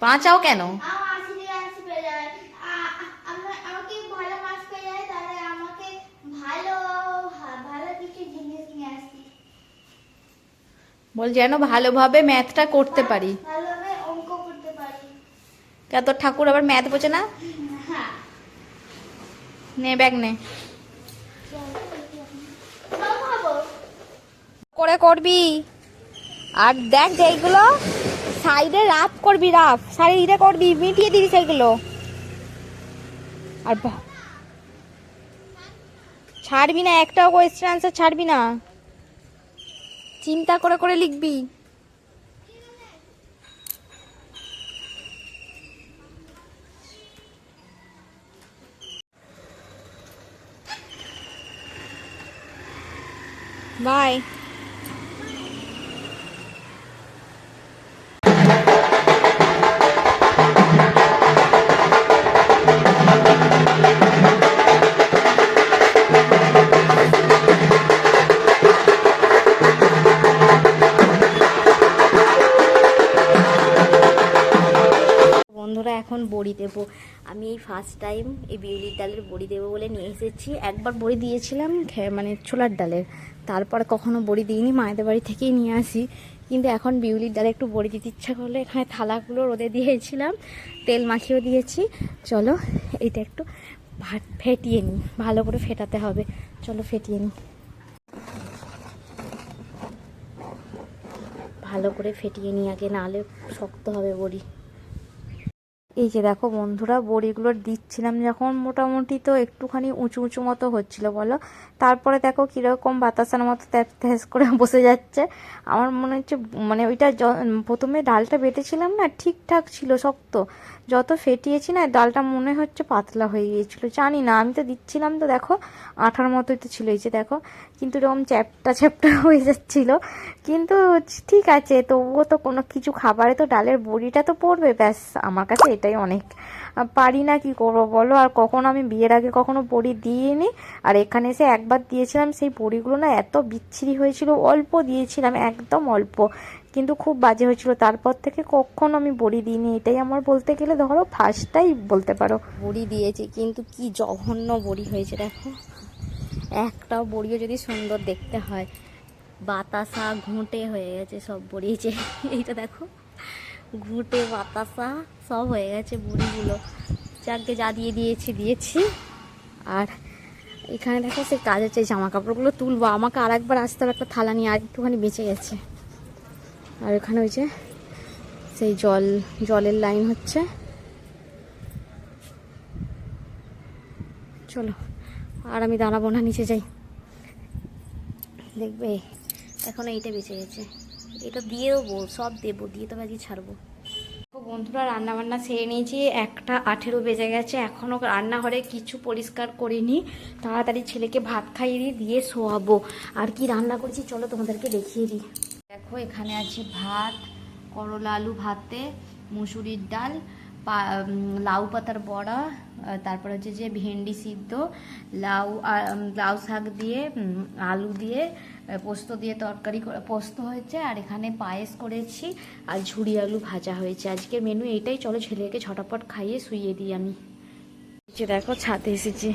বাঁচাও কেন? বল যেন ভালোভাবে ম্যাথটা করতে পারি। কে তোর ঠাকুর আবার ম্যাথ বোঝে না? নে ব্যাগ নে। করে করবি। আর দেখ যে এইগুলো সাইডে রাফ করবি, রাফ সাইডে করবি, মিটিয়ে দিবি সেইগুলো। আর ছাড়বি না, একটাও কোয়েশ্চেন আনসার ছাড়বি না, চিন্তা করে করে লিখবি। বাই। বন্ধুরা এখন বড়ি দেবো। আমি এই ফার্স্ট টাইম এই বিউলির ডালের বড়ি দেবো বলে নিয়ে এসেছি। একবার বড়ি দিয়েছিলাম মানে ছোলার ডালের, তারপর কখনো বড়ি দিইনি, মায়েদের বাড়ি থেকেই নিয়ে আসি। কিন্তু এখন বিউলির ডালে একটু বড়ি দিতে ইচ্ছা করলো। এখানে থালাগুলো রোদে দিয়েছিলাম, তেল মাখিয়েও দিয়েছি। চলো এইটা একটু ফেটিয়ে নিই, ভালো করে ফেটাতে হবে। চলো ফেটিয়ে নিই, ভালো করে ফেটিয়ে নিই আগে, নাহলে শক্ত হবে বড়ি। এই যে দেখো বন্ধুরা, বড়িগুলো দিচ্ছিলাম যখন মোটামুটি তো একটুখানি উঁচু উঁচু মতো হচ্ছিল বলো, তারপরে দেখো কীরকম বাতাসার মতো তেজ করে বসে যাচ্ছে। আমার মনে হচ্ছে মানে ওইটা প্রথমে ডালটা বেটেছিলাম না, ঠিকঠাক ছিল শক্ত, যত ফেটিয়েছি না ডালটা মনে হচ্ছে পাতলা হয়ে গিয়েছিলো। জানি না, আমি তো দিচ্ছিলাম তো দেখো আঠার মতোই তো ছিল, এই যে দেখো, কিন্তু এরকম চ্যাপটা চ্যাপটা হয়ে যাচ্ছিলো। কিন্তু ঠিক আছে, তবুও তো কোনো কিছু খাবারে তো ডালের বড়িটা তো পড়বে, ব্যাস আমার কাছে এটাই অনেক। পারি না, কি করবো বলো। আর কখনো আমি বিয়ের আগে কখনো বড়ি দিইনি, আর এখানে এসে একবার দিয়েছিলাম, সেই বড়িগুলো না এত বিচ্ছিরি হয়েছিল, অল্প দিয়েছিলাম একদম অল্প, কিন্তু খুব বাজে হয়েছিল। তারপর থেকে কখনো আমি বড়ি দিইনি, এটাই আমার বলতে গেলে ধরো ফার্স্টটাই বলতে পারো। বড়ি দিয়েছি কিন্তু কি জঘন্য বড়ি হয়েছে দেখো, একটাও বড়িও যদি সুন্দর দেখতে হয়, বাতাসা ঘুঁটে হয়ে গেছে সব বড়ি। যে এইটা দেখো, ঘুঁটে বাতাসা সব হয়ে গেছে বড়িগুলো। যাকে যা দিয়েছি। আর এখানে দেখো সেই কাজের চাই জামা কাপড়গুলো তুলবো, আমাকে আর একবার আসতে হবে একটা থালা নিয়ে, আর একটুখানি বেঁচে গেছে। আর এখানে ওই যে সেই জলের লাইন হচ্ছে। চলো, আর আমি দাঁড়াবো না, নিচে যাই। দেখবে এখন এইটা বেঁচে গেছে, এটা দিয়ে দেবো, সব দেবো, দিয়ে তবে আজকে ছাড়বো। বন্ধুরা রান্নাবান্না সেরে নিয়েছি, 1:18 বেজে গেছে, এখনও রান্নাঘরে কিছু পরিষ্কার করিনি। তাড়াতাড়ি ছেলেকে ভাত খাইয়ে দিয়ে শোয়াবো। আর কি রান্না করেছি চলো তোমাদেরকে দেখিয়ে দিই। দেখো এখানে আছে ভাত, করলা আলু ভাতে, মুসুরির ডাল, লাউ পাতার বড়া, তারপর হচ্ছে যে ভেন্ডি সিদ্ধ, লাউ শাক দিয়ে আলু দিয়ে পোস্ত দিয়ে তরকারি পোস্ত হয়েছে, আর এখানে পায়েস করেছি, আর ঝুড়ি আলু ভাজা হয়েছে। আজকের মেনু এইটাই। চলো ছেলেকে ঝটাপট খাইয়ে শুইয়ে দিই আমি। যে দেখো ছাদে এসেছি,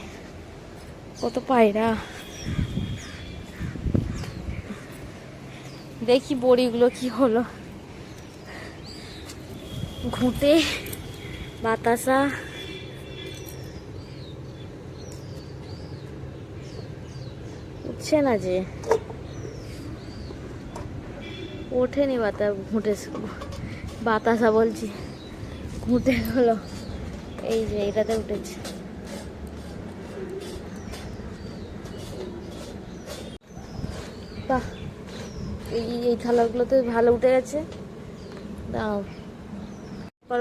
কত পায়রা। দেখি বড়িগুলো কি হলো, ঘুঁটে বাতাসা উঠছে না, যে ওঠেনি বাতাসা বলছি, ঘুঁটে হলো। এই যে এটাতে উঠেছে। বাহ, এই থালাগুলোতে ভালো উঠে গেছে। দাও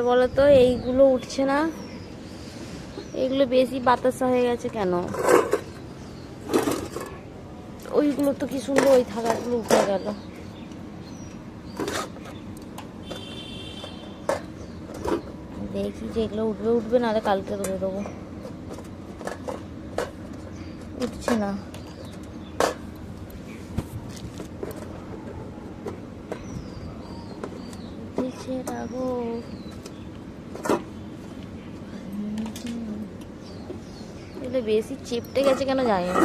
বলো তো, এইগুলো উঠছে না, এইগুলো বেশি বাতাসা হয়ে গেছে কেন? ওইগুলো তো কি সুন্দর, ওই থালাগুলো উঠে গেল। দেখি যেগুলো উঠবে নাহলে কালকে রোদে দেবো। উঠছে না, ছেড়া গো। এগুলো বেশি চেপটে গেছে কেন জানি না।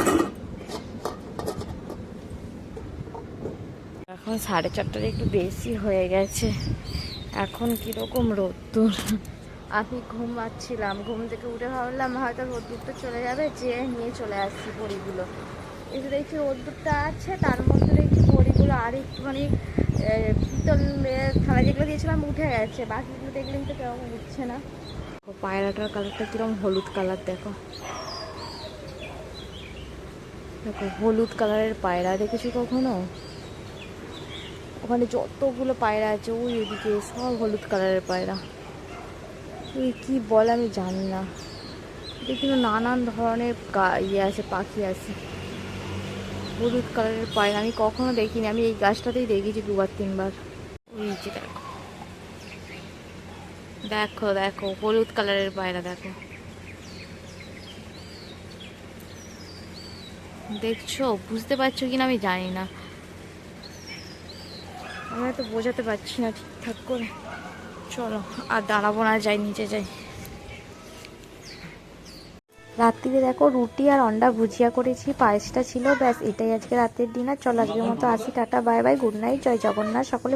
এখন 4:30টার একটু বেশি হয়ে গেছে। এখন কিরকম রোদ্দুর। আমি ঘুমাচ্ছিলাম, ঘুম থেকে উঠে ভাবলাম হয়তো রোদ্দুরটা চলে যাবে, যে নিয়ে চলে আসছি বড়িগুলো। এসে দেখছি রোদ্দুরটা আছে, তার মধ্যে দেখছি বড়িগুলো আর একটুখানি পিতলের থালা যেগুলো দিয়েছিলাম উঠে গেছে, বাকিগুলো দেখলে কিন্তু কেমন উঠছে না। পায়রাটার কালারটা কিরকম হলুদ কালার, দেখো দেখো হলুদ কালারের পায়রা দেখেছি কখনো? ওখানে যতগুলো পায়রা আছে ওই এদিকে সব হলুদ কালারের পায়রা। ওই কি বলে আমি জানি না, কিন্তু নানান ধরনের ইয়ে আছে, পাখি আছে হলুদ কালারের পায়রা। আমি কখনো দেখিনি, আমি এই গাছটাতেই দেখেছি 2-3 বার। ওই যে দেখো দেখো দেখো হলুদ কালারের পায়রা, দেখো দেখছো? বুঝতে পারছো কিনা আমি জানি না, আমি হয়তো বোঝাতে পারছি না ঠিকঠাক করে। চলো আর দাঁড়াবো না, যাই নিচে যাই। রাত্রিরে দেখো রুটি আর অন্ডা ভুজিয়া করেছি, পায়েসটা ছিল, ব্যাস এটাই আজকে রাতের ডিনার। চলো আজকের মতো আসি, ta-ta bye bye, good night, জয় জগন্নাথ, সকলে